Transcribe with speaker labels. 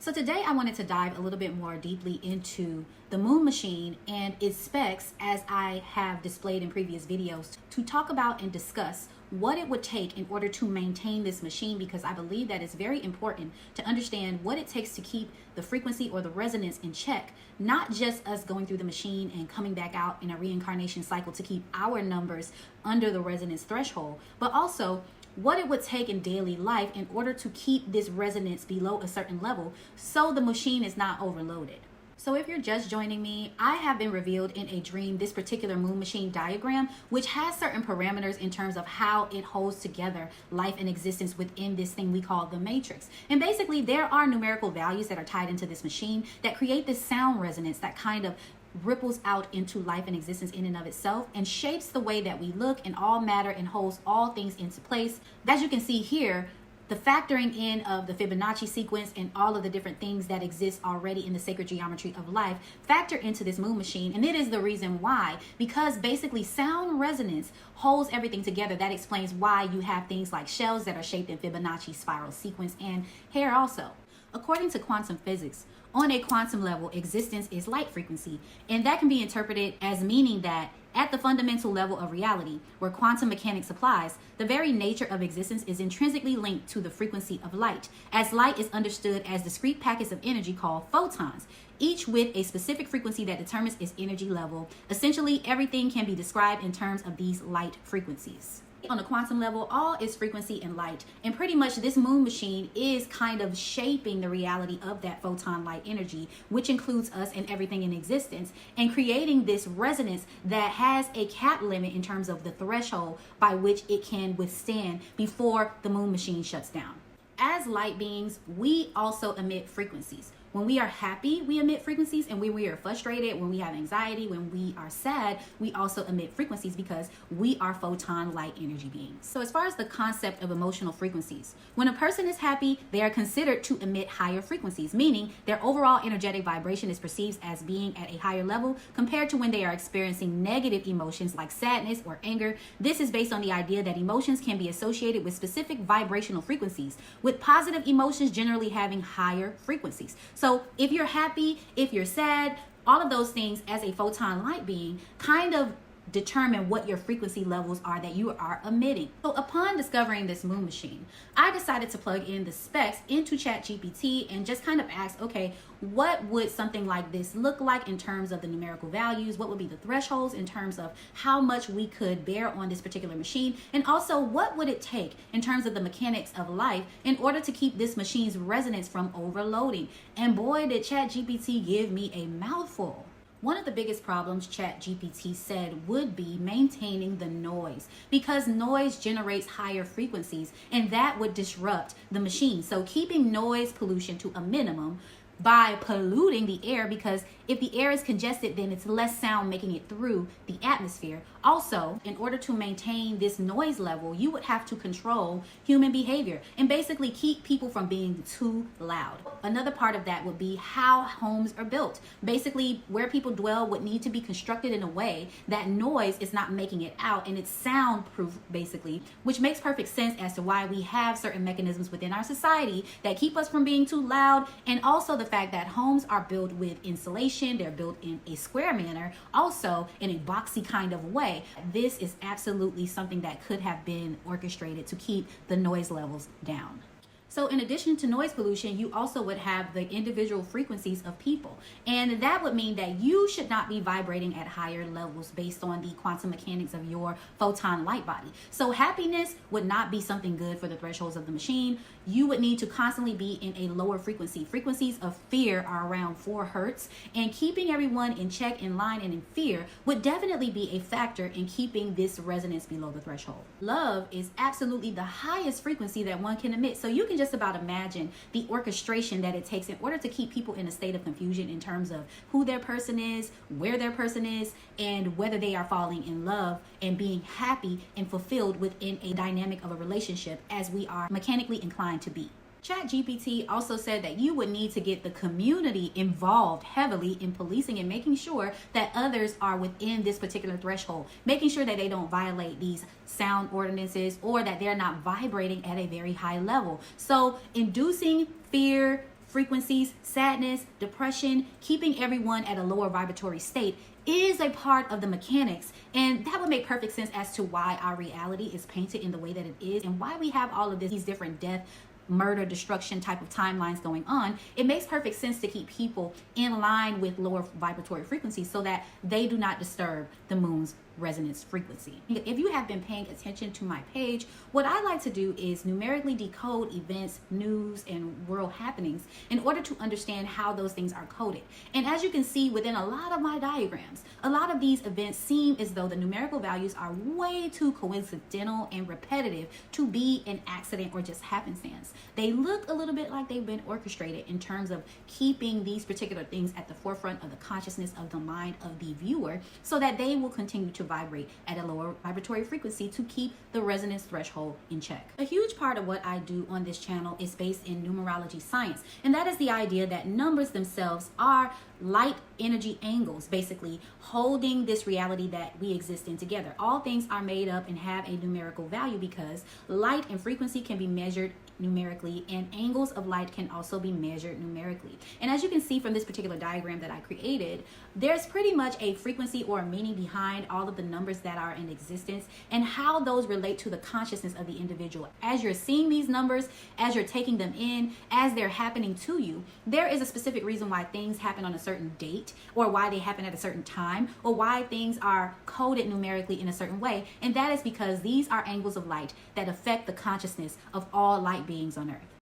Speaker 1: So today I wanted to dive a little bit more deeply into the moon machine and its specs, as I have displayed in previous videos, to talk about and discuss what it would take in order to maintain this machine, because I believe that it's very important to understand what it takes to keep the frequency or the resonance in check, not just us going through the machine and coming back out in a reincarnation cycle to keep our numbers under the resonance threshold, but also what it would take in daily life in order to keep this resonance below a certain level so the machine is not overloaded. So if you're just joining me, I have been revealed in a dream this particular moon machine diagram, which has certain parameters in terms of how it holds together life and existence within this thing we call the matrix. And basically there are numerical values that are tied into this machine that create this sound resonance that kind of ripples out into life and existence in and of itself and shapes the way that we look and all matter and holds all things into place. As you can see here, the factoring in of the Fibonacci sequence and all of the different things that exist already in the sacred geometry of life factor into this moon machine. And it is the reason why, because basically sound resonance holds everything together. That explains why you have things like shells that are shaped in Fibonacci spiral sequence and hair also. According to quantum physics, on a quantum level, existence is light frequency, and that can be interpreted as meaning that at the fundamental level of reality, where quantum mechanics applies, the very nature of existence is intrinsically linked to the frequency of light, as light is understood as discrete packets of energy called photons, each with a specific frequency that determines its energy level. Essentially, everything can be described in terms of these light frequencies. On a quantum level, all is frequency and light, and pretty much this moon machine is kind of shaping the reality of that photon light energy, which includes us and everything in existence, and creating this resonance that has a cap limit in terms of the threshold by which it can withstand before the moon machine shuts down. As light beings, we also emit frequencies. When we are happy, we emit frequencies, and when we are frustrated, when we have anxiety, when we are sad, we also emit frequencies because we are photon light energy beings. So as far as the concept of emotional frequencies, when a person is happy, they are considered to emit higher frequencies, meaning their overall energetic vibration is perceived as being at a higher level compared to when they are experiencing negative emotions like sadness or anger. This is based on the idea that emotions can be associated with specific vibrational frequencies, with positive emotions generally having higher frequencies. So if you're happy, if you're sad, all of those things as a photon light being kind of determine what your frequency levels are that you are emitting. So upon discovering this moon machine, I decided to plug in the specs into ChatGPT and just kind of ask, okay, what would something like this look like in terms of the numerical values? What would be the thresholds in terms of how much we could bear on this particular machine? And also, what would it take in terms of the mechanics of life in order to keep this machine's resonance from overloading? And boy, did ChatGPT give me a mouthful. One of the biggest problems ChatGPT said would be maintaining the noise, because noise generates higher frequencies and that would disrupt the machine. So keeping noise pollution to a minimum by polluting the air, because if the air is congested, then it's less sound making it through the atmosphere. Also, in order to maintain this noise level, you would have to control human behavior and basically keep people from being too loud. Another part of that would be how homes are built. Basically, where people dwell would need to be constructed in a way that noise is not making it out, and it's soundproof basically, which makes perfect sense as to why we have certain mechanisms within our society that keep us from being too loud, and also the fact that homes are built with insulation, they're built in a square manner, also in a boxy kind of way. This is absolutely something that could have been orchestrated to keep the noise levels down. So in addition to noise pollution, you also would have the individual frequencies of people. And that would mean that you should not be vibrating at higher levels based on the quantum mechanics of your photon light body. So happiness would not be something good for the thresholds of the machine. You would need to constantly be in a lower frequency. Frequencies of fear are around 4 hertz, and keeping everyone in check, in line, and in fear would definitely be a factor in keeping this resonance below the threshold. Love is absolutely the highest frequency that one can emit. So you can just about imagine the orchestration that it takes in order to keep people in a state of confusion in terms of who their person is, where their person is, and whether they are falling in love and being happy and fulfilled within a dynamic of a relationship, as we are mechanically inclined to be. ChatGPT also said that you would need to get the community involved heavily in policing and making sure that others are within this particular threshold, making sure that they don't violate these sound ordinances or that they're not vibrating at a very high level. So inducing fear, frequencies, sadness, depression, keeping everyone at a lower vibratory state is a part of the mechanics, and that would make perfect sense as to why our reality is painted in the way that it is and why we have all of these different death, murder, destruction type of timelines going on. It makes perfect sense to keep people in line with lower vibratory frequencies so that they do not disturb the moon's resonance frequency. If you have been paying attention to my page, what I like to do is numerically decode events, news, and world happenings in order to understand how those things are coded. And as you can see within a lot of my diagrams, a lot of these events seem as though the numerical values are way too coincidental and repetitive to be an accident or just happenstance. They look a little bit like they've been orchestrated in terms of keeping these particular things at the forefront of the consciousness of the mind of the viewer so that they will continue to vibrate at a lower vibratory frequency to keep the resonance threshold in check. A huge part of what I do on this channel is based in numerology science, and that is the idea that numbers themselves are light energy angles, basically holding this reality that we exist in together. All things are made up and have a numerical value because light and frequency can be measured numerically, and angles of light can also be measured numerically. And as you can see from this particular diagram that I created, there's pretty much a frequency or a meaning behind all of the numbers that are in existence and how those relate to the consciousness of the individual. As you're seeing these numbers, as you're taking them in, as they're happening to you, there is a specific reason why things happen on a certain date, or why they happen at a certain time, or why things are coded numerically in a certain way. And that is because these are angles of light that affect the consciousness of all light beings on earth.